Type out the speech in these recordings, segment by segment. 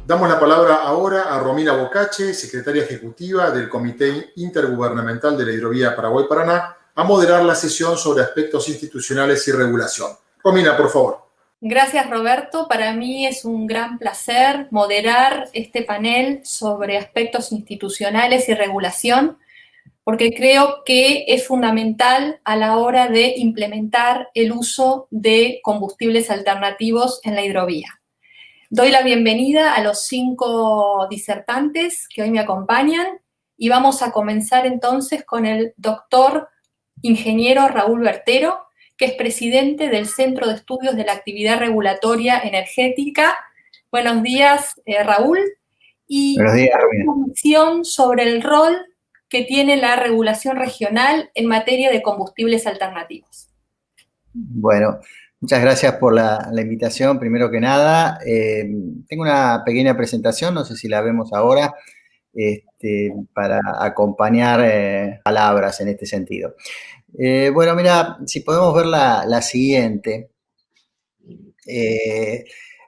Damos la palabra ahora a Romina Bocacce, secretaria ejecutiva del Comité Intergubernamental de la Hidrovía Paraguay-Paraná, a moderar la sesión sobre aspectos institucionales y regulación. Romina, por favor. Gracias, Roberto. Para mí es un gran placer moderar este panel sobre aspectos institucionales y regulación, porque creo que es fundamental a la hora de implementar el uso de combustibles alternativos en la hidrovía. Doy la bienvenida a los 5 disertantes que hoy me acompañan y vamos a comenzar entonces con el doctor ingeniero Raúl Bertero, que es presidente del Centro de Estudios de la Actividad Regulatoria Energética. Buenos días, Raúl. Y buenos días, Romina. Una visión sobre el rol que tiene la regulación regional en materia de combustibles alternativos. Bueno, muchas gracias por la invitación, primero que nada. Tengo una pequeña presentación, no sé si la vemos ahora, para acompañar palabras en este sentido. Bueno, mira, si podemos ver la siguiente.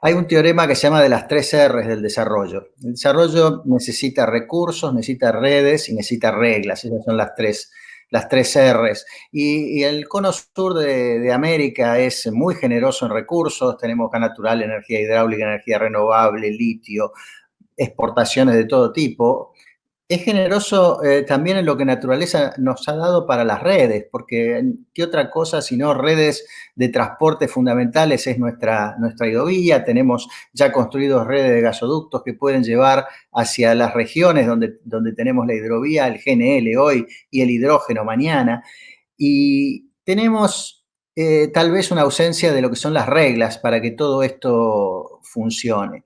Hay un teorema que se llama de las 3 R's del desarrollo. El desarrollo necesita recursos, necesita redes y necesita reglas. Esas son las tres R's. Y el cono sur de América es muy generoso en recursos. Tenemos gas natural, energía hidráulica, energía renovable, litio, exportaciones de todo tipo. Es generoso también en lo que naturaleza nos ha dado para las redes, porque ¿qué otra cosa sino redes de transporte fundamentales es nuestra hidrovía? Tenemos ya construidos redes de gasoductos que pueden llevar hacia las regiones donde tenemos la hidrovía, el GNL hoy y el hidrógeno mañana. Y tenemos tal vez una ausencia de lo que son las reglas para que todo esto funcione.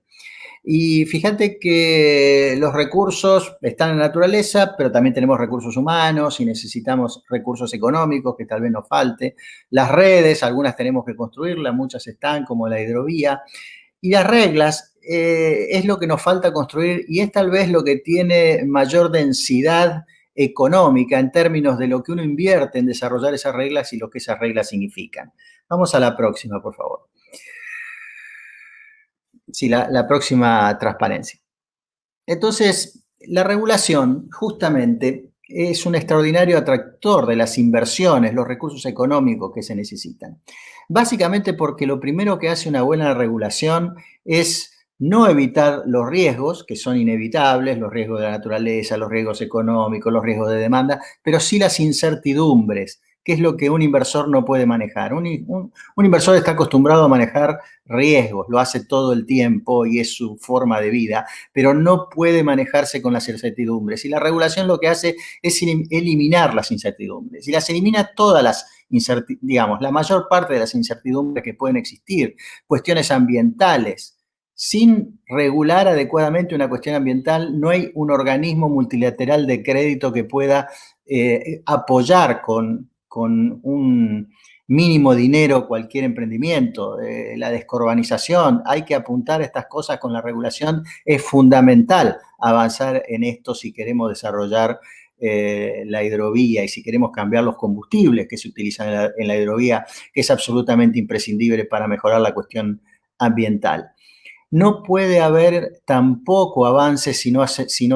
Y fíjate que los recursos están en la naturaleza, pero también tenemos recursos humanos y necesitamos recursos económicos que tal vez nos falte. Las redes, algunas tenemos que construirlas, muchas están, como la hidrovía. Y las reglas es lo que nos falta construir y es tal vez lo que tiene mayor densidad económica en términos de lo que uno invierte en desarrollar esas reglas y lo que esas reglas significan. Vamos a la próxima, por favor. Sí, la próxima transparencia. Entonces, la regulación justamente es un extraordinario atractor de las inversiones, los recursos económicos que se necesitan. Básicamente porque lo primero que hace una buena regulación es no evitar los riesgos, que son inevitables, los riesgos de la naturaleza, los riesgos económicos, los riesgos de demanda, pero sí las incertidumbres, que es lo que un inversor no puede manejar. Un inversor está acostumbrado a manejar riesgos, lo hace todo el tiempo y es su forma de vida, pero no puede manejarse con las incertidumbres. Y la regulación lo que hace es eliminar las incertidumbres. Y las elimina todas las incertidumbres, digamos, la mayor parte de las incertidumbres que pueden existir. Cuestiones ambientales. Sin regular adecuadamente una cuestión ambiental, no hay un organismo multilateral de crédito que pueda apoyar con un mínimo dinero cualquier emprendimiento. La descarbonización, hay que apuntar a estas cosas con la regulación. Es fundamental avanzar en esto si queremos desarrollar la hidrovía y si queremos cambiar los combustibles que se utilizan en la hidrovía, que es absolutamente imprescindible para mejorar la cuestión ambiental. No puede haber tampoco avances si no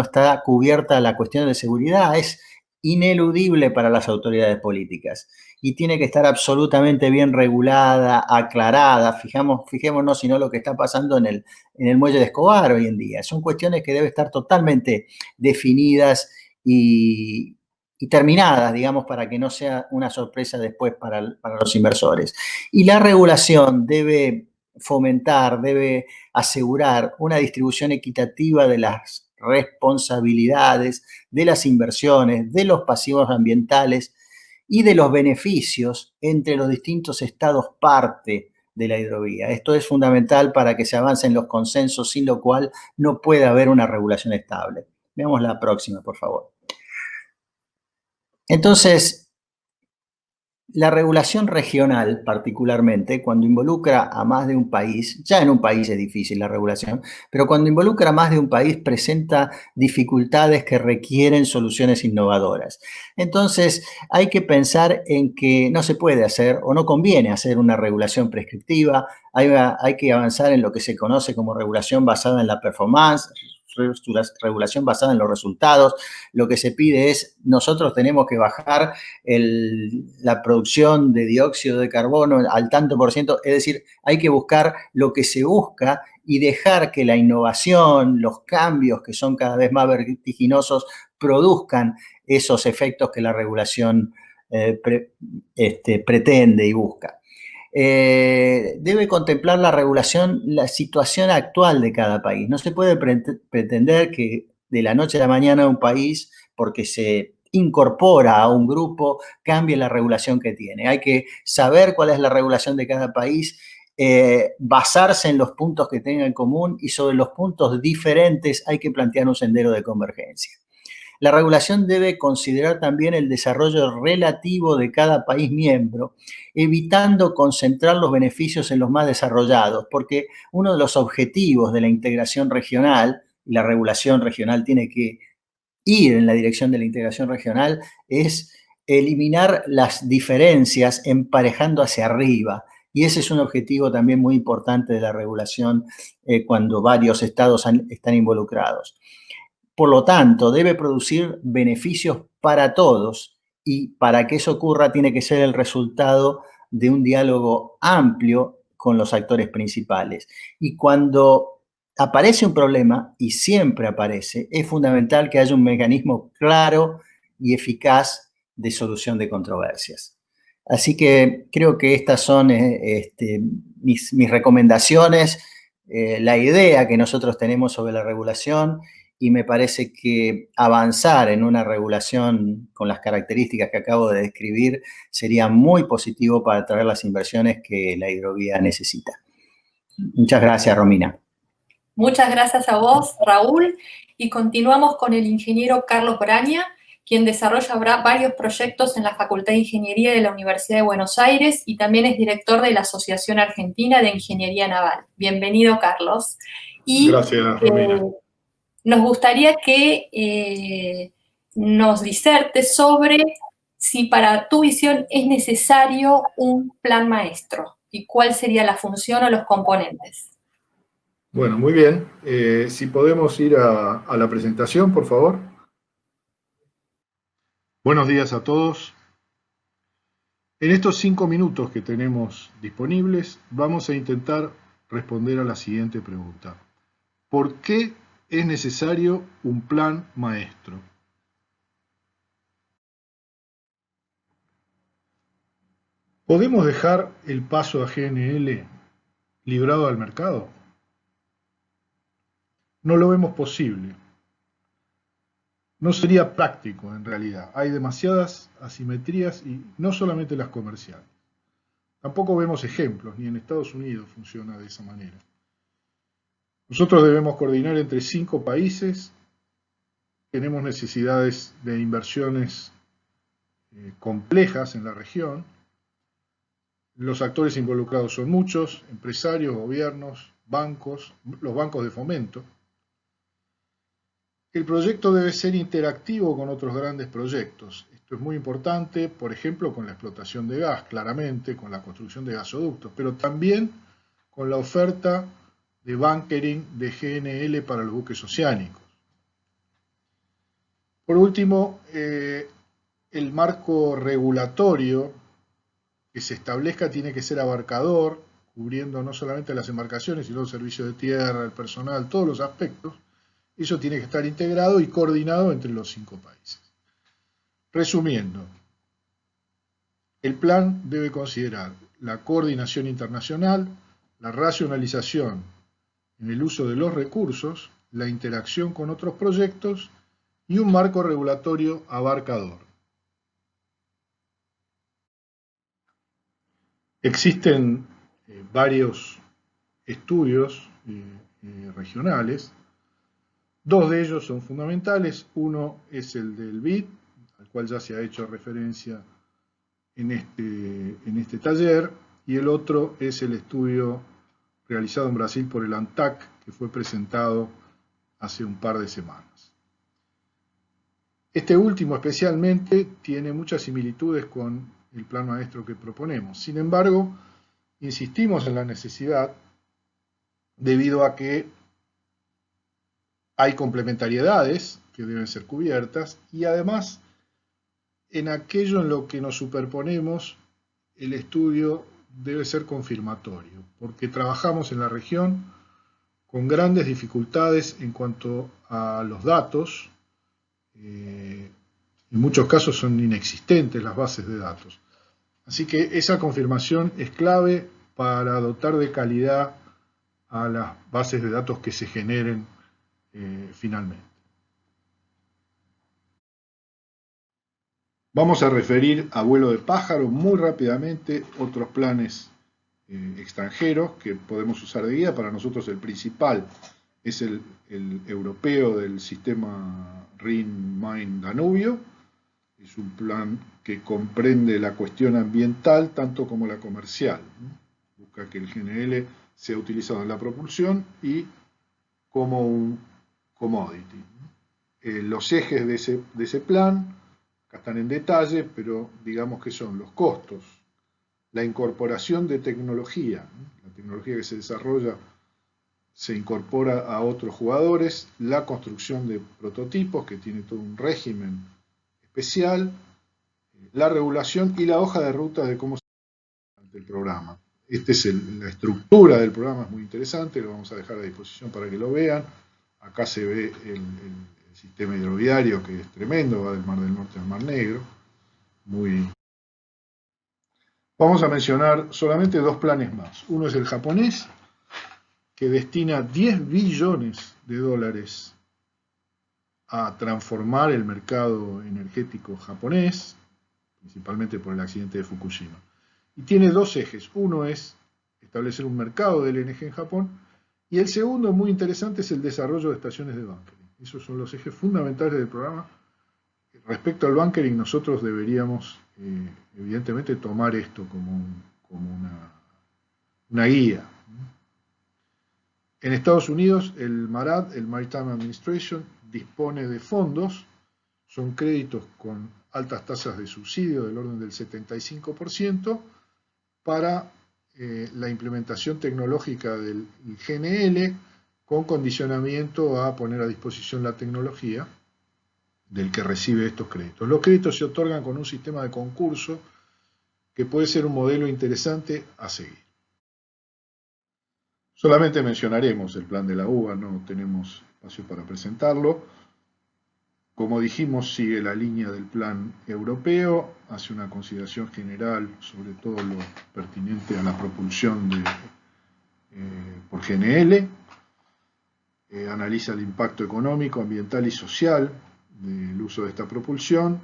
está cubierta la cuestión de seguridad. Es ineludible para las autoridades políticas y tiene que estar absolutamente bien regulada, aclarada. Fijémonos si no lo que está pasando en el muelle de Escobar hoy en día. Son cuestiones que deben estar totalmente definidas y terminadas, digamos, para que no sea una sorpresa después para los inversores. Y la regulación debe fomentar, debe asegurar una distribución equitativa de las responsabilidades, de las inversiones, de los pasivos ambientales y de los beneficios entre los distintos estados parte de la hidrovía. Esto es fundamental para que se avance en los consensos, sin lo cual no puede haber una regulación estable. Veamos la próxima, por favor. Entonces, La regulación regional, particularmente, cuando involucra a más de un país, ya en un país es difícil la regulación, pero cuando involucra a más de un país presenta dificultades que requieren soluciones innovadoras. Entonces, hay que pensar en que no se puede hacer o no conviene hacer una regulación prescriptiva, hay que avanzar en lo que se conoce como regulación basada en la performance, regulación basada en los resultados. Lo que se pide es, nosotros tenemos que bajar la producción de dióxido de carbono al tanto por ciento, es decir, hay que buscar lo que se busca y dejar que la innovación, los cambios que son cada vez más vertiginosos, produzcan esos efectos que la regulación pretende y busca. Debe contemplar la regulación la situación actual de cada país. No se puede pretender que de la noche a la mañana un país, porque se incorpora a un grupo, cambie la regulación que tiene. Hay que saber cuál es la regulación de cada país, basarse en los puntos que tenga en común y sobre los puntos diferentes hay que plantear un sendero de convergencia. La regulación debe considerar también el desarrollo relativo de cada país miembro, evitando concentrar los beneficios en los más desarrollados, porque uno de los objetivos de la integración regional, y la regulación regional tiene que ir en la dirección de la integración regional, es eliminar las diferencias emparejando hacia arriba. Y ese es un objetivo también muy importante de la regulación cuando varios estados están involucrados. Por lo tanto, debe producir beneficios para todos y para que eso ocurra tiene que ser el resultado de un diálogo amplio con los actores principales. Y cuando aparece un problema, y siempre aparece, es fundamental que haya un mecanismo claro y eficaz de solución de controversias. Así que creo que estas son mis recomendaciones, la idea que nosotros tenemos sobre la regulación, y me parece que avanzar en una regulación con las características que acabo de describir sería muy positivo para atraer las inversiones que la hidrovía necesita. Muchas gracias, Romina. Muchas gracias a vos, Raúl, y continuamos con el ingeniero Carlos Braña, quien desarrolla varios proyectos en la Facultad de Ingeniería de la Universidad de Buenos Aires y también es director de la Asociación Argentina de Ingeniería Naval. Bienvenido, Carlos. Gracias, Romina. Nos gustaría que nos disertes sobre si para tu visión es necesario un plan maestro y cuál sería la función o los componentes. Bueno, muy bien. Si podemos ir a la presentación, por favor. Buenos días a todos. En estos 5 minutos que tenemos disponibles, vamos a intentar responder a la siguiente pregunta. ¿Por qué es necesario un plan maestro? ¿Podemos dejar el paso a GNL librado al mercado? No lo vemos posible. No sería práctico en realidad. Hay demasiadas asimetrías y no solamente las comerciales. Tampoco vemos ejemplos, ni en Estados Unidos funciona de esa manera. Nosotros debemos coordinar entre 5 países, tenemos necesidades de inversiones complejas en la región, los actores involucrados son muchos, empresarios, gobiernos, bancos, los bancos de fomento. El proyecto debe ser interactivo con otros grandes proyectos. Esto es muy importante, por ejemplo, con la explotación de gas, claramente, con la construcción de gasoductos, pero también con la oferta de bunkering de GNL para los buques oceánicos. Por último, el marco regulatorio que se establezca tiene que ser abarcador, cubriendo no solamente las embarcaciones, sino los servicios de tierra, el personal, todos los aspectos. Eso tiene que estar integrado y coordinado entre los 5 países. Resumiendo, el plan debe considerar la coordinación internacional, la racionalización en el uso de los recursos, la interacción con otros proyectos y un marco regulatorio abarcador. Existen varios estudios regionales. 2 de ellos son fundamentales. Uno es el del BID, al cual ya se ha hecho referencia en este taller, y el otro es el estudio realizado en Brasil por el ANTAC, que fue presentado hace un par de semanas. Este último especialmente tiene muchas similitudes con el plan maestro que proponemos. Sin embargo, insistimos en la necesidad debido a que hay complementariedades que deben ser cubiertas y además en aquello en lo que nos superponemos el estudio debe ser confirmatorio, porque trabajamos en la región con grandes dificultades en cuanto a los datos. En muchos casos son inexistentes las bases de datos. Así que esa confirmación es clave para dotar de calidad a las bases de datos que se generen finalmente. Vamos a referir a vuelo de pájaro muy rápidamente otros planes extranjeros que podemos usar de guía. Para nosotros el principal es el europeo del sistema Rin-Main-Danubio. Es un plan que comprende la cuestión ambiental tanto como la comercial. Busca que el GNL sea utilizado en la propulsión y como un commodity. Los ejes de ese plan acá están en detalle, pero digamos que son los costos, la incorporación de tecnología, la tecnología que se desarrolla se incorpora a otros jugadores, la construcción de prototipos que tiene todo un régimen especial, la regulación y la hoja de ruta de cómo se hace el programa. Esta es la estructura del programa, es muy interesante, lo vamos a dejar a disposición para que lo vean. Acá se ve el sistema hidroviario, que es tremendo, va del Mar del Norte al Mar Negro. Vamos a mencionar solamente dos planes más. Uno es el japonés, que destina 10 billones de dólares a transformar el mercado energético japonés, principalmente por el accidente de Fukushima. Y tiene dos ejes. Uno es establecer un mercado del LNG en Japón, y el segundo, muy interesante, es el desarrollo de estaciones de bunkering. Esos son los ejes fundamentales del programa. Respecto al bunkering, nosotros deberíamos, evidentemente, tomar esto como una guía. En Estados Unidos, el MARAD, el Maritime Administration, dispone de fondos, son créditos con altas tasas de subsidio del orden del 75%, para la implementación tecnológica del GNL, con condicionamiento a poner a disposición la tecnología del que recibe estos créditos. Los créditos se otorgan con un sistema de concurso que puede ser un modelo interesante a seguir. Solamente mencionaremos el plan de la UBA, no tenemos espacio para presentarlo. Como dijimos, sigue la línea del plan europeo, hace una consideración general sobre todo lo pertinente a la propulsión por GNL, analiza el impacto económico, ambiental y social del uso de esta propulsión.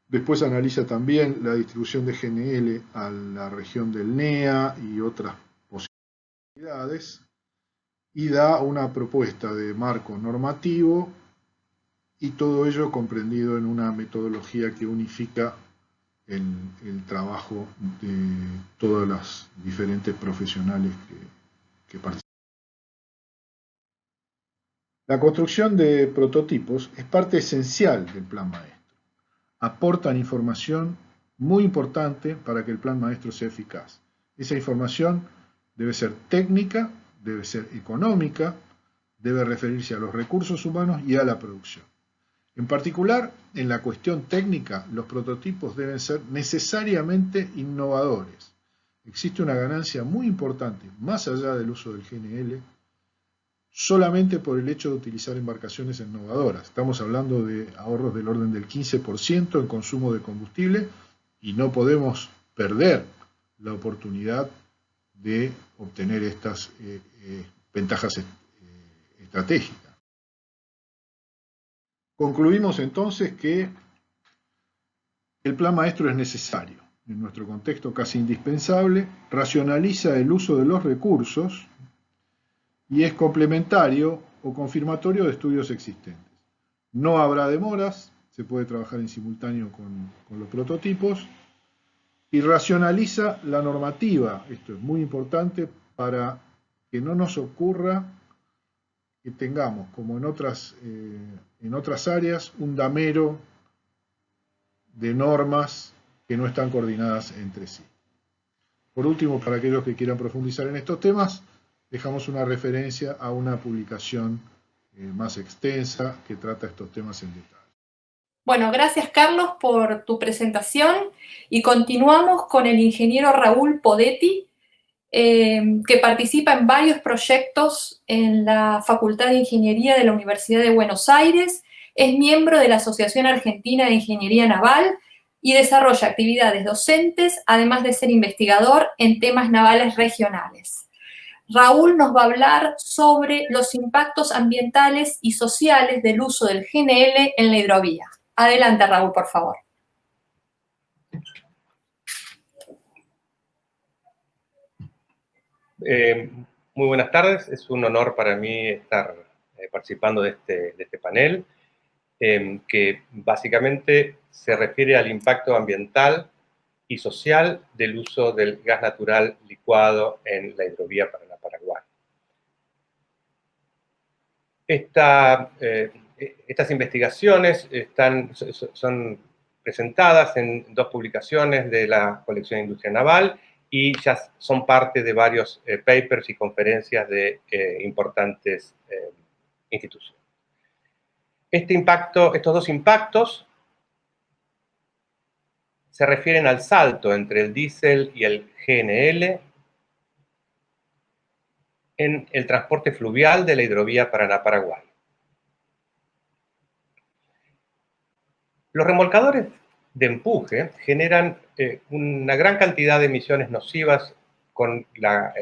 Después analiza también la distribución de GNL a la región del NEA y otras posibilidades, y da una propuesta de marco normativo, y todo ello comprendido en una metodología que unifica el trabajo de todas las diferentes profesionales que participan. La construcción de prototipos es parte esencial del plan maestro. Aportan información muy importante para que el plan maestro sea eficaz. Esa información debe ser técnica, debe ser económica, debe referirse a los recursos humanos y a la producción. En particular, en la cuestión técnica, los prototipos deben ser necesariamente innovadores. Existe una ganancia muy importante, más allá del uso del GNL, solamente por el hecho de utilizar embarcaciones innovadoras. Estamos hablando de ahorros del orden del 15% en consumo de combustible, y no podemos perder la oportunidad de obtener estas ventajas estratégicas. Concluimos entonces que el plan maestro es necesario, en nuestro contexto casi indispensable, racionaliza el uso de los recursos y es complementario o confirmatorio de estudios existentes. No habrá demoras, se puede trabajar en simultáneo con los prototipos, y racionaliza la normativa. Esto es muy importante para que no nos ocurra que tengamos, como en otras áreas, un damero de normas que no están coordinadas entre sí. Por último, para aquellos que quieran profundizar en estos temas, dejamos una referencia a una publicación más extensa que trata estos temas en detalle. Bueno, gracias Carlos por tu presentación y continuamos con el ingeniero Raúl Podetti, que participa en varios proyectos en la Facultad de Ingeniería de la Universidad de Buenos Aires, es miembro de la Asociación Argentina de Ingeniería Naval y desarrolla actividades docentes, además de ser investigador en temas navales regionales. Raúl nos va a hablar sobre los impactos ambientales y sociales del uso del GNL en la hidrovía. Adelante, Raúl, por favor. Muy buenas tardes, es un honor para mí estar participando de este panel, que básicamente se refiere al impacto ambiental y social del uso del gas natural licuado en la hidrovía Paraná-Paraguay. Estas investigaciones son presentadas en dos publicaciones de la colección Industria Naval y ya son parte de varios papers y conferencias de importantes instituciones. Estos dos impactos se refieren al salto entre el diésel y el GNL en el transporte fluvial de la hidrovía Paraná-Paraguay. Los remolcadores de empuje generan una gran cantidad de emisiones nocivas con la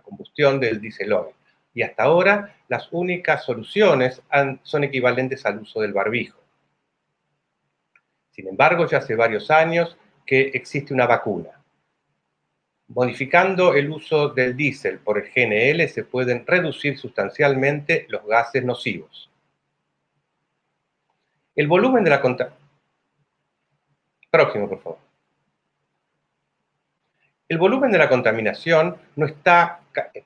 combustión del diésel-oil. Y hasta ahora las únicas soluciones son equivalentes al uso del barbijo. Sin embargo, ya hace varios años que existe una vacuna. Modificando el uso del diésel por el GNL se pueden reducir sustancialmente los gases nocivos. El volumen de la contaminación... Próximo, por favor. El volumen de la contaminación no está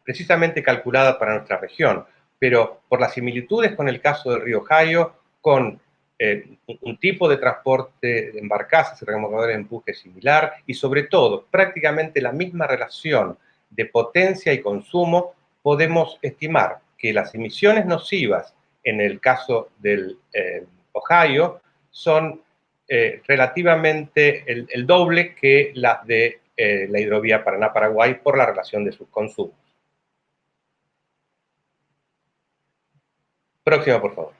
precisamente calculada para nuestra región, pero por las similitudes con el caso del río Ohio, con un tipo de transporte de embarcadas y remolcadores de empuje similar y sobre todo prácticamente la misma relación de potencia y consumo, podemos estimar que las emisiones nocivas en el caso del Ohio son relativamente el doble que las de la hidrovía Paraná-Paraguay por la relación de sus consumos. Próxima, por favor.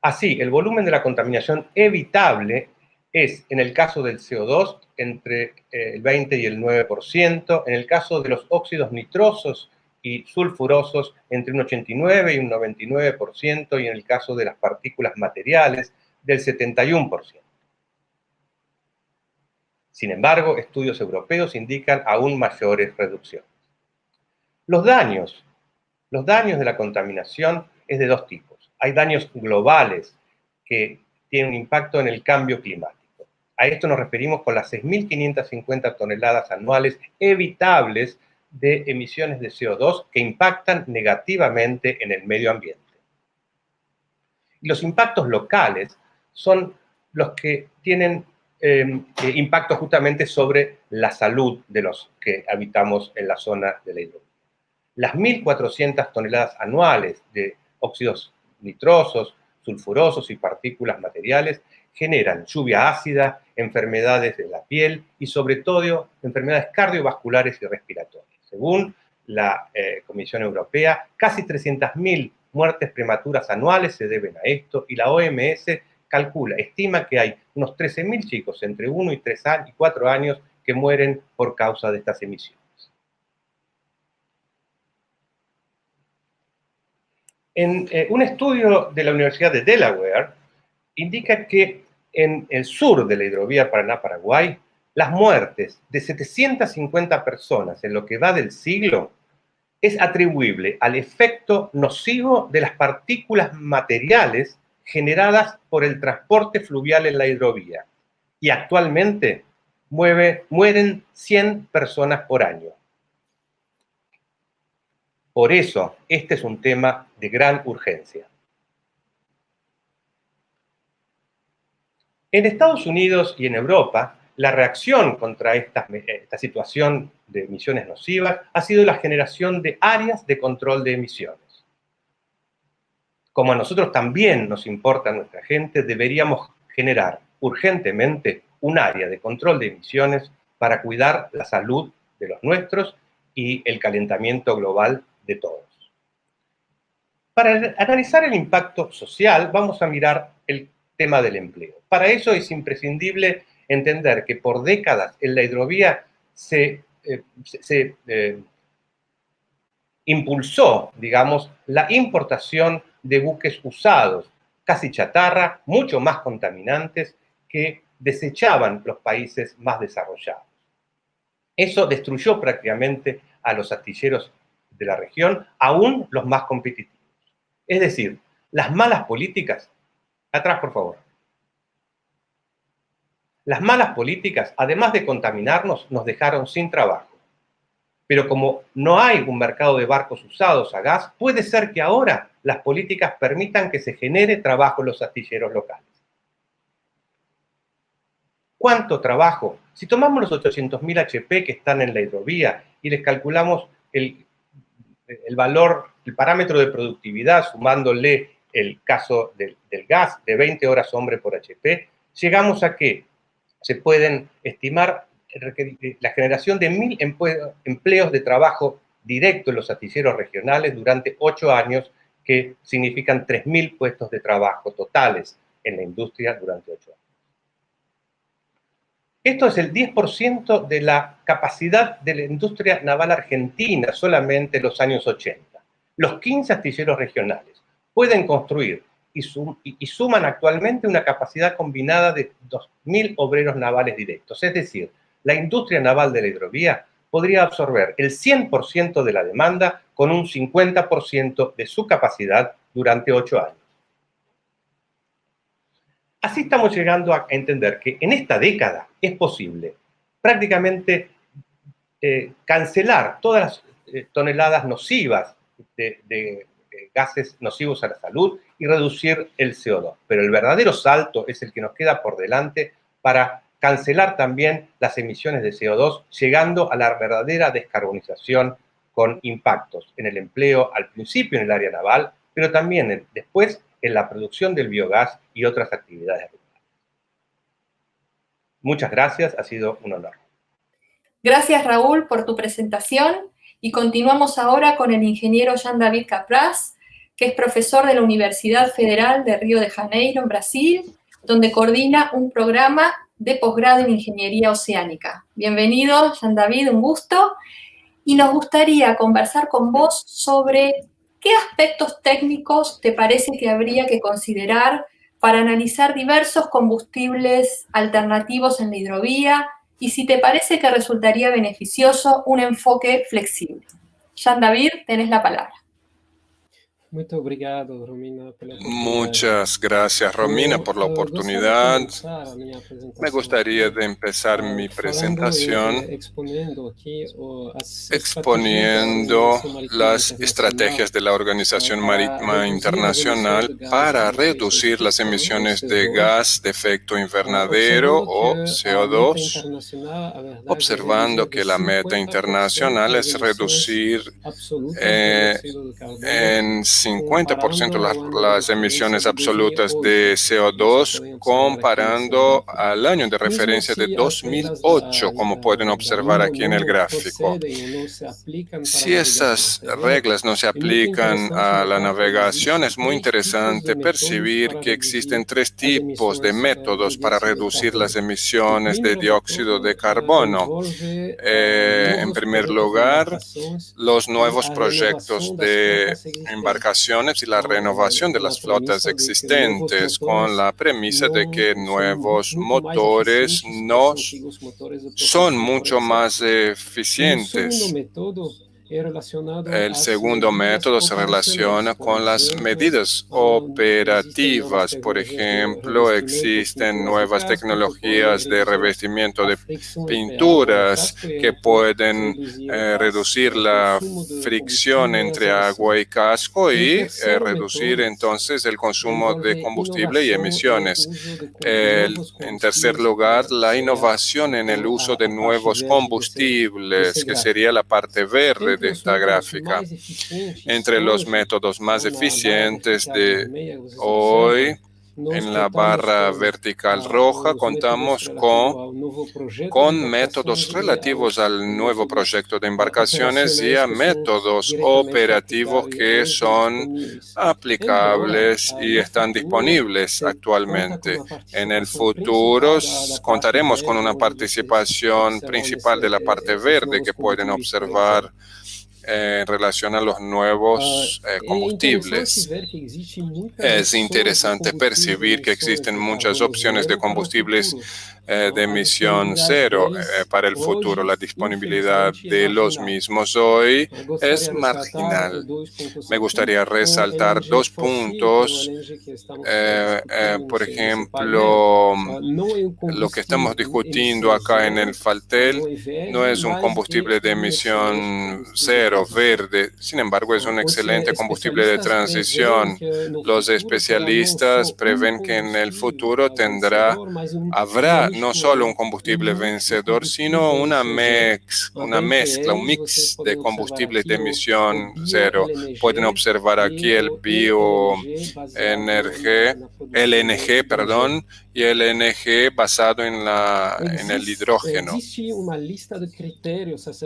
Así, el volumen de la contaminación evitable es, en el caso del CO2, entre el 20 y el 9%, en el caso de los óxidos nitrosos y sulfurosos, entre un 89 y un 99%, y en el caso de las partículas materiales, del 71%. Sin embargo, estudios europeos indican aún mayores reducciones. Los daños de la contaminación es de dos tipos. Hay daños globales que tienen un impacto en el cambio climático. A esto nos referimos con las 6.550 toneladas anuales evitables de emisiones de CO2 que impactan negativamente en el medio ambiente. Y los impactos locales son los que tienen impacto justamente sobre la salud de los que habitamos en la zona de la hidrovía. Las 1.400 toneladas anuales de óxidos nitrosos, sulfurosos y partículas materiales generan lluvia ácida, enfermedades de la piel y sobre todo enfermedades cardiovasculares y respiratorias. Según la Comisión Europea, casi 300.000 muertes prematuras anuales se deben a esto y la OMS estima que hay unos 13.000 chicos entre 1 y 4 años que mueren por causa de estas emisiones. En un estudio de la Universidad de Delaware indica que en el sur de la hidrovía Paraná-Paraguay, las muertes de 750 personas en lo que va del siglo es atribuible al efecto nocivo de las partículas materiales generadas por el transporte fluvial en la hidrovía. Y actualmente mueren 100 personas por año. Por eso, este es un tema de gran urgencia. En Estados Unidos y en Europa, la reacción contra esta situación de emisiones nocivas ha sido la generación de áreas de control de emisiones. Como a nosotros también nos importa nuestra gente, deberíamos generar urgentemente un área de control de emisiones para cuidar la salud de los nuestros y el calentamiento global de todos. Para analizar el impacto social, vamos a mirar el tema del empleo. Para eso es imprescindible entender que por décadas en la hidrovía se impulsó, digamos, la importación de buques usados, casi chatarra, mucho más contaminantes, que desechaban los países más desarrollados. Eso destruyó prácticamente a los astilleros de la región, aún los más competitivos. Es decir, las malas políticas, atrás por favor, las malas políticas, además de contaminarnos, nos dejaron sin trabajo. Pero como no hay un mercado de barcos usados a gas, puede ser que ahora las políticas permitan que se genere trabajo en los astilleros locales. ¿Cuánto trabajo? Si tomamos los 800.000 HP que están en la hidrovía y les calculamos el valor, el parámetro de productividad, sumándole el caso del gas de 20 horas hombre por HP, llegamos a que se pueden estimar la generación de 1.000 empleos de trabajo directo en los astilleros regionales durante 8 años, que significan 3.000 puestos de trabajo totales en la industria durante 8 años. Esto es el 10% de la capacidad de la industria naval argentina solamente en los años 80. Los 15 astilleros regionales pueden construir y suman actualmente una capacidad combinada de 2.000 obreros navales directos. Es decir, la industria naval de la hidrovía podría absorber el 100% de la demanda con un 50% de su capacidad durante 8 años. Así estamos llegando a entender que en esta década es posible prácticamente cancelar todas las toneladas nocivas de gases nocivos a la salud y reducir el CO2. Pero el verdadero salto es el que nos queda por delante para cancelar también las emisiones de CO2, llegando a la verdadera descarbonización con impactos en el empleo, al principio en el área naval, pero también después en la producción del biogás y otras actividades rurales. Muchas gracias, ha sido un honor. Gracias, Raúl, por tu presentación, y continuamos ahora con el ingeniero Jean David Capraz, que es profesor de la Universidad Federal de Río de Janeiro, en Brasil, donde coordina un programa de posgrado en Ingeniería Oceánica. Bienvenido, Jean David, un gusto. Y nos gustaría conversar con vos sobre qué aspectos técnicos te parece que habría que considerar para analizar diversos combustibles alternativos en la hidrovía y si te parece que resultaría beneficioso un enfoque flexible. Jean David, tenés la palabra. Muchas gracias, Romina, por la oportunidad. Me gustaría de empezar mi presentación exponiendo las estrategias de la Organización Marítima Internacional para reducir las emisiones de gas de efecto invernadero o CO2, observando que la meta internacional es reducir en 50% las emisiones absolutas de CO2 comparando al año de referencia de 2008, como pueden observar aquí en el gráfico. Si esas reglas no se aplican a la navegación, es muy interesante percibir que existen 3 tipos de métodos para reducir las emisiones de dióxido de carbono. En primer lugar, los nuevos proyectos de embarcaciones y la renovación de las flotas existentes con la premisa de que nuevos motores no son mucho más eficientes. El segundo método se relaciona con las medidas operativas. Por ejemplo, existen nuevas tecnologías de revestimiento de pinturas que pueden reducir la fricción entre agua y casco y reducir entonces el consumo de combustible y emisiones. En tercer lugar, la innovación en el uso de nuevos combustibles, que sería la parte verde de esta gráfica. Entre los métodos más eficientes de hoy, en la barra vertical roja, contamos con métodos relativos al nuevo proyecto de embarcaciones y a métodos operativos que son aplicables y están disponibles actualmente. En el futuro contaremos con una participación principal de la parte verde que pueden observar en relación a los nuevos combustibles. Es interesante percibir que existen muchas opciones de combustibles de emisión cero para el futuro. La disponibilidad de los mismos hoy es marginal. Me gustaría resaltar dos puntos. Por ejemplo, lo que estamos discutiendo acá en el Faltel no es un combustible de emisión cero verde, sin embargo es un excelente combustible de transición. Los especialistas prevén que en el futuro habrá no solo un combustible vencedor, sino una mezcla, un mix de combustibles de emisión cero. Pueden observar aquí el LNG, y el LNG basado en el hidrógeno.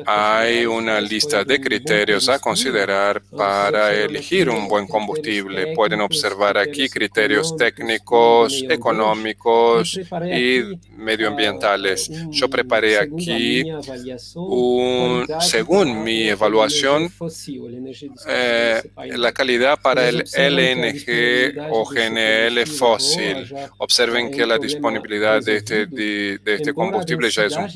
Hay una lista de criterios a considerar para elegir un buen combustible. Pueden observar aquí criterios técnicos, económicos y medioambientales. Yo preparé aquí, según mi evaluación, la calidad para el LNG o GNL fósil. Observen que la disponibilidad de este combustible ya es un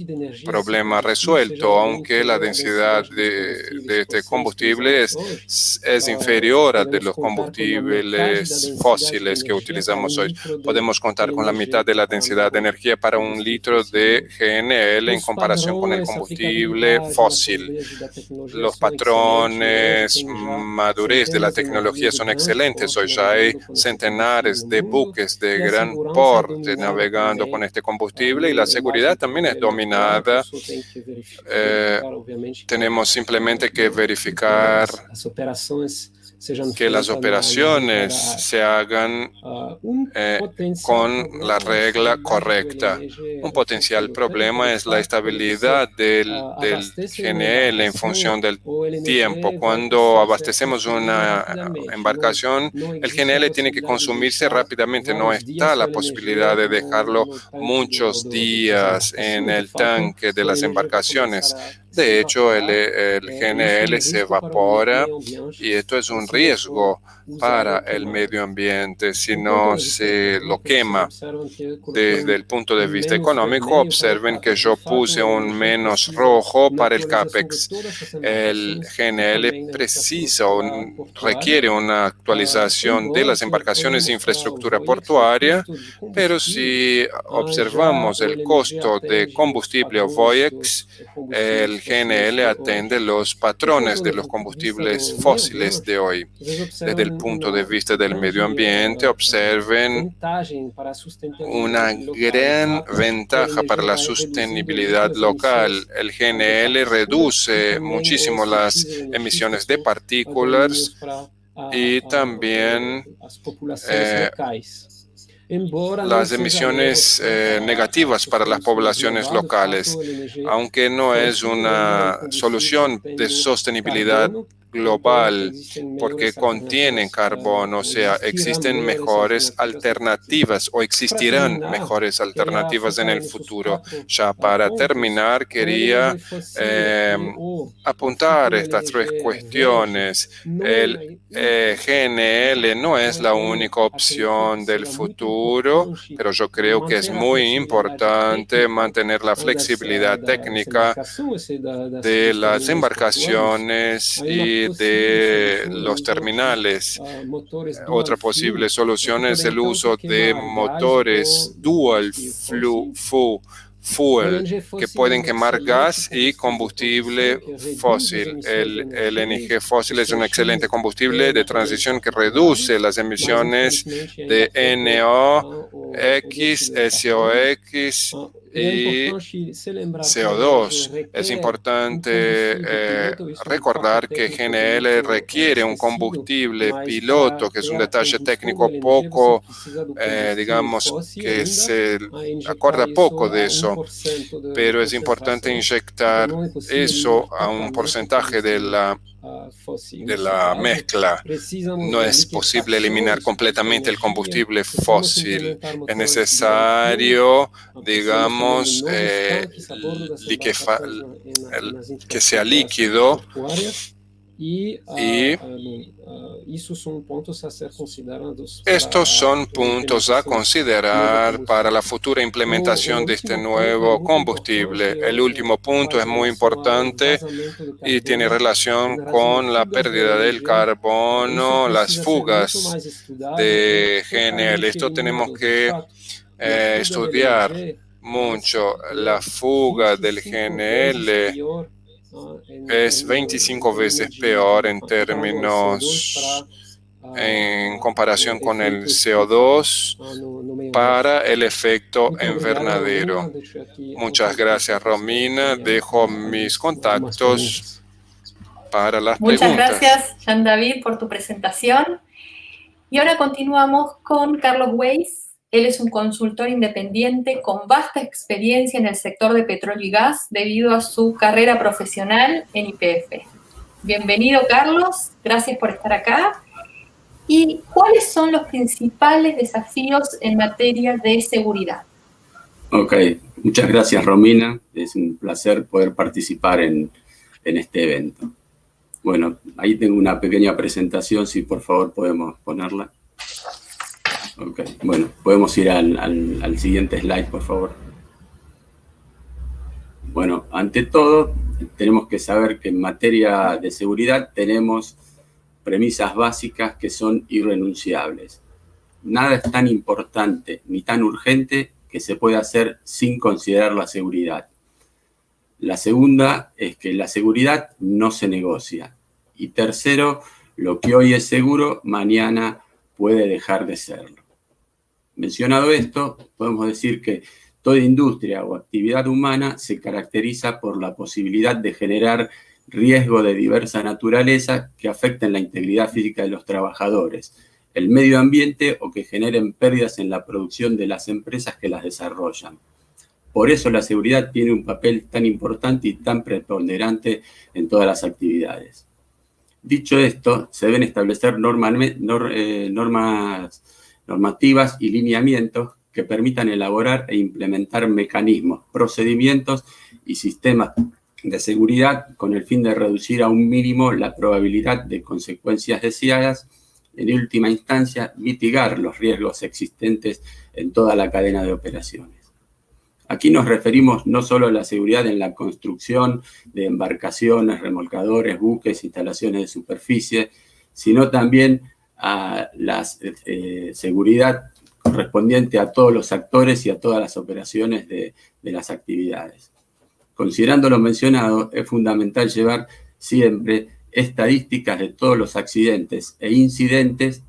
problema resuelto, aunque la densidad de este combustible es inferior a de los combustibles fósiles que utilizamos hoy. Podemos contar con la mitad de la densidad de energía para un litro de GNL en comparación con el combustible fósil. Los patrones, madurez de la tecnología son excelentes. Hoy ya hay centenares de buques de gran porte navegando con este combustible y la seguridad también es dominada. Tenemos simplemente que verificar que las operaciones se hagan con la regla correcta. Un potencial problema es la estabilidad del GNL en función del tiempo. Cuando abastecemos una embarcación, el GNL tiene que consumirse rápidamente. No está la posibilidad de dejarlo muchos días en el tanque de las embarcaciones. De hecho, el GNL se evapora y esto es un riesgo para el medio ambiente si no se lo quema. Desde el punto de vista económico, observen que yo puse un menos rojo para el CAPEX. El GNL requiere una actualización de las embarcaciones de infraestructura portuaria, pero si observamos el costo de combustible o VOEX, el GNL atende los patrones de los combustibles fósiles de hoy. Desde el punto de vista del medio ambiente, observen una gran ventaja para la sostenibilidad local. El GNL reduce muchísimo las emisiones de partículas y también las emisiones negativas para las poblaciones locales. Aunque no es una solución de sostenibilidad global porque contienen carbono, o sea, existen mejores alternativas o existirán mejores alternativas en el futuro. Ya para terminar, quería apuntar estas tres cuestiones. El GNL no es la única opción del futuro, pero yo creo que es muy importante mantener la flexibilidad técnica de las embarcaciones y de los terminales. Otra posible solución es el uso de motores dual fuel que pueden quemar gas y combustible fósil. El LNG fósil es un excelente combustible de transición que reduce las emisiones de NOx, SOx y CO2. Es importante recordar que GNL requiere un combustible piloto, que es un detalle técnico poco, digamos, que se acorda poco de eso, pero es importante inyectar eso a un porcentaje de la mezcla. No es posible eliminar completamente el combustible fósil. Es necesario, digamos, que sea líquido y estos son puntos a considerar para la futura implementación de este nuevo combustible. El último punto es muy importante y tiene relación con la pérdida del carbono, las fugas de GNL. Esto tenemos que estudiar mucho. La fuga del GNL es 25 veces peor en comparación con el CO2 para el efecto invernadero. Muchas gracias, Romina. Dejo mis contactos para las preguntas. Muchas gracias, Jean David, por tu presentación. Y ahora continuamos con Carlos Weiss. Él es un consultor independiente con vasta experiencia en el sector de petróleo y gas debido a su carrera profesional en YPF. Bienvenido, Carlos. Gracias por estar acá. ¿Y cuáles son los principales desafíos en materia de seguridad? Ok, muchas gracias, Romina. Es un placer poder participar en este evento. Bueno, ahí tengo una pequeña presentación, si por favor podemos ponerla. Ok, bueno, podemos ir al siguiente slide, por favor. Bueno, ante todo, tenemos que saber que en materia de seguridad tenemos premisas básicas que son irrenunciables. Nada es tan importante ni tan urgente que se pueda hacer sin considerar la seguridad. La segunda es que la seguridad no se negocia. Y tercero, lo que hoy es seguro, mañana puede dejar de serlo. Mencionado esto, podemos decir que toda industria o actividad humana se caracteriza por la posibilidad de generar riesgo de diversa naturaleza que afecten la integridad física de los trabajadores, el medio ambiente o que generen pérdidas en la producción de las empresas que las desarrollan. Por eso la seguridad tiene un papel tan importante y tan preponderante en todas las actividades. Dicho esto, se deben establecer normativas y lineamientos que permitan elaborar e implementar mecanismos, procedimientos y sistemas de seguridad con el fin de reducir a un mínimo la probabilidad de consecuencias deseadas, en última instancia, mitigar los riesgos existentes en toda la cadena de operaciones. Aquí nos referimos no solo a la seguridad en la construcción de embarcaciones, remolcadores, buques, instalaciones de superficie, sino también a la seguridad correspondiente a todos los actores y a todas las operaciones de las actividades. Considerando lo mencionado, es fundamental llevar siempre estadísticas de todos los accidentes e incidentes,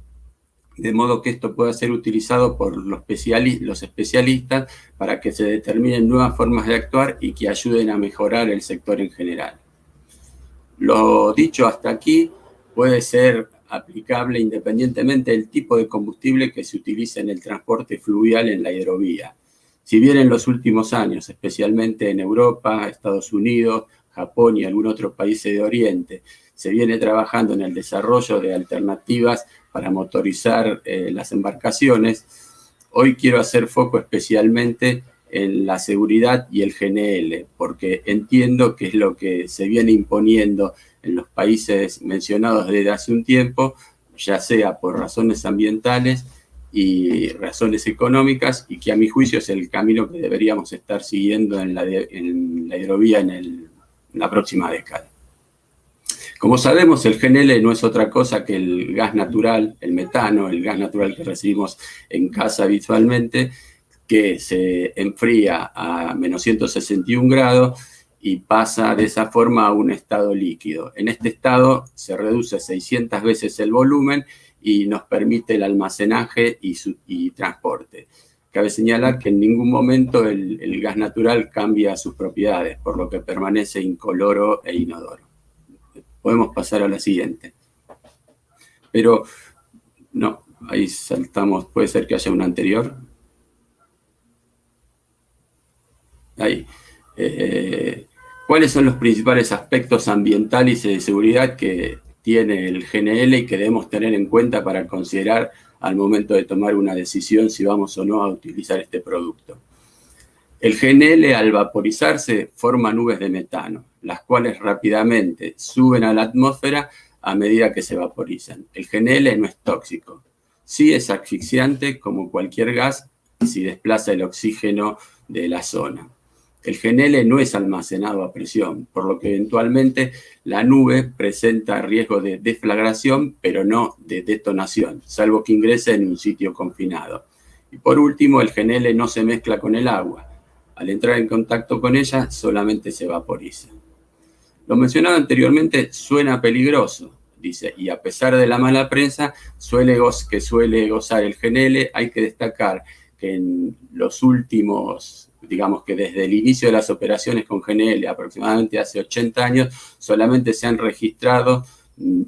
de modo que esto pueda ser utilizado por los especialistas para que se determinen nuevas formas de actuar y que ayuden a mejorar el sector en general. Lo dicho hasta aquí puede ser aplicable independientemente del tipo de combustible que se utilice en el transporte fluvial en la hidrovía. Si bien en los últimos años, especialmente en Europa, Estados Unidos, Japón y algún otro país de Oriente, se viene trabajando en el desarrollo de alternativas para motorizar las embarcaciones, hoy quiero hacer foco especialmente en la seguridad y el GNL, porque entiendo que es lo que se viene imponiendo en los países mencionados desde hace un tiempo, ya sea por razones ambientales y razones económicas, y que a mi juicio es el camino que deberíamos estar siguiendo en la hidrovía en la próxima década. Como sabemos, el GNL no es otra cosa que el gas natural, el metano, el gas natural que recibimos en casa habitualmente, que se enfría a menos 161 grados y pasa de esa forma a un estado líquido. En este estado se reduce 600 veces el volumen y nos permite el almacenaje y transporte. Cabe señalar que en ningún momento el gas natural cambia sus propiedades, por lo que permanece incoloro e inodoro. Podemos pasar a la siguiente. Pero, no, ahí saltamos, puede ser que haya una anterior. Ahí. ¿Cuáles son los principales aspectos ambientales y de seguridad que tiene el GNL y que debemos tener en cuenta para considerar al momento de tomar una decisión si vamos o no a utilizar este producto? El GNL, al vaporizarse, forma nubes de metano, las cuales rápidamente suben a la atmósfera a medida que se vaporizan. El GNL no es tóxico. Sí es asfixiante como cualquier gas si desplaza el oxígeno de la zona. El GNL no es almacenado a presión, por lo que eventualmente la nube presenta riesgo de deflagración, pero no de detonación, salvo que ingrese en un sitio confinado. Y por último, el GNL no se mezcla con el agua. Al entrar en contacto con ella, solamente se vaporiza. Lo mencionado anteriormente suena peligroso, dice, y a pesar de la mala prensa que suele gozar el GNL, hay que destacar que en los últimos, digamos que desde el inicio de las operaciones con GNL, aproximadamente hace 80 años, solamente se han registrado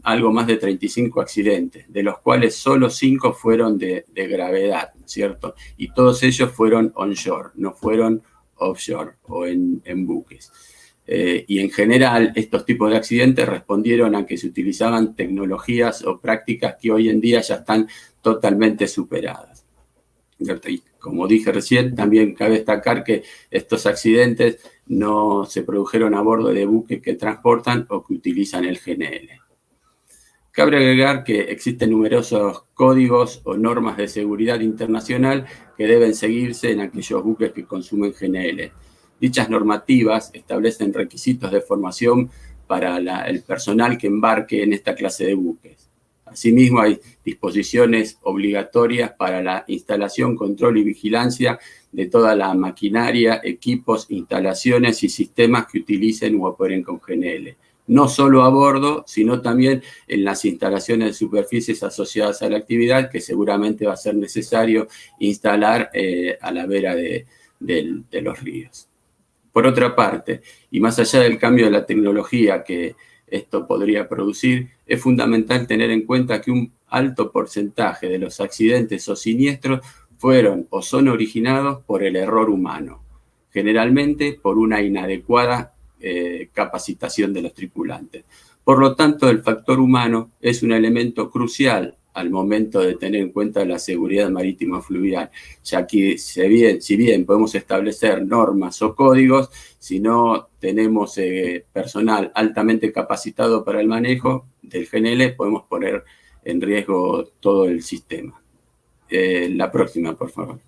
algo más de 35 accidentes, de los cuales solo 5 fueron de gravedad, ¿cierto? Y todos ellos fueron onshore, no fueron offshore o en buques. Y en general, estos tipos de accidentes respondieron a que se utilizaban tecnologías o prácticas que hoy en día ya están totalmente superadas. Y como dije recién, también cabe destacar que estos accidentes no se produjeron a bordo de buques que transportan o que utilizan el GNL. Cabe agregar que existen numerosos códigos o normas de seguridad internacional que deben seguirse en aquellos buques que consumen GNL. Dichas normativas establecen requisitos de formación para el personal que embarque en esta clase de buques. Asimismo, hay disposiciones obligatorias para la instalación, control y vigilancia de toda la maquinaria, equipos, instalaciones y sistemas que utilicen u operen con GNL. No solo a bordo, sino también en las instalaciones de superficies asociadas a la actividad, que seguramente va a ser necesario instalar a la vera de los ríos. Por otra parte, y más allá del cambio de la tecnología que esto podría producir, es fundamental tener en cuenta que un alto porcentaje de los accidentes o siniestros fueron o son originados por el error humano, generalmente por una inadecuada capacitación de los tripulantes. Por lo tanto, el factor humano es un elemento crucial al momento de tener en cuenta la seguridad marítima fluvial, ya que si bien podemos establecer normas o códigos, si no tenemos personal altamente capacitado para el manejo del GNL, podemos poner en riesgo todo el sistema. La próxima, por favor.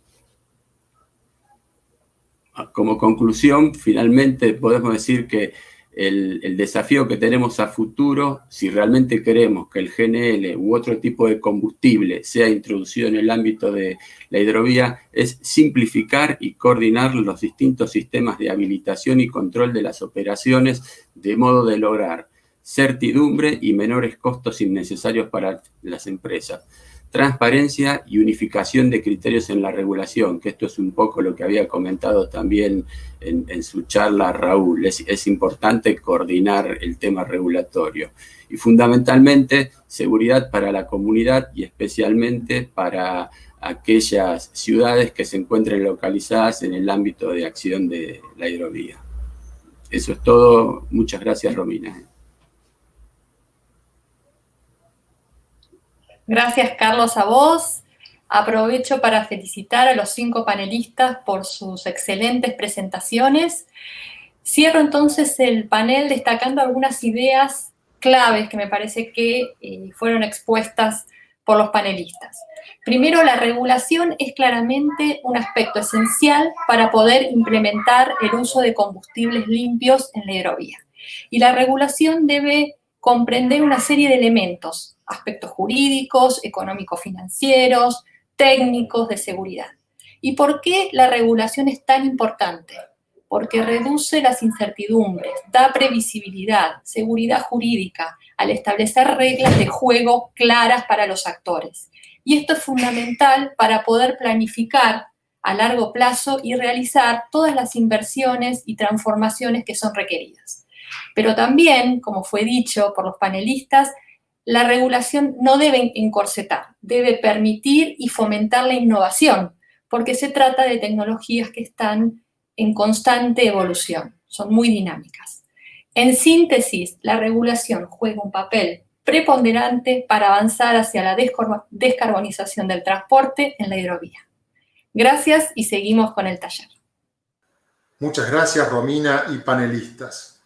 Como conclusión, finalmente podemos decir que el desafío que tenemos a futuro, si realmente queremos que el GNL u otro tipo de combustible sea introducido en el ámbito de la hidrovía, es simplificar y coordinar los distintos sistemas de habilitación y control de las operaciones de modo de lograr certidumbre y menores costos innecesarios para las empresas. Transparencia y unificación de criterios en la regulación, que esto es un poco lo que había comentado también en su charla Raúl. Es importante coordinar el tema regulatorio. Y fundamentalmente, seguridad para la comunidad y especialmente para aquellas ciudades que se encuentren localizadas en el ámbito de acción de la hidrovía. Eso es todo. Muchas gracias, Romina. Gracias, Carlos, a vos. Aprovecho para felicitar a los 5 panelistas por sus excelentes presentaciones. Cierro entonces el panel destacando algunas ideas claves que me parece que fueron expuestas por los panelistas. Primero, la regulación es claramente un aspecto esencial para poder implementar el uso de combustibles limpios en la hidrovía. Y la regulación debe comprender una serie de elementos, aspectos jurídicos, económico-financieros, técnicos, de seguridad. ¿Y por qué la regulación es tan importante? Porque reduce las incertidumbres, da previsibilidad, seguridad jurídica, al establecer reglas de juego claras para los actores. Y esto es fundamental para poder planificar a largo plazo y realizar todas las inversiones y transformaciones que son requeridas. Pero también, como fue dicho por los panelistas, la regulación no debe encorsetar, debe permitir y fomentar la innovación, porque se trata de tecnologías que están en constante evolución, son muy dinámicas. En síntesis, la regulación juega un papel preponderante para avanzar hacia la descarbonización del transporte en la hidrovía. Gracias y seguimos con el taller. Muchas gracias, Romina y panelistas.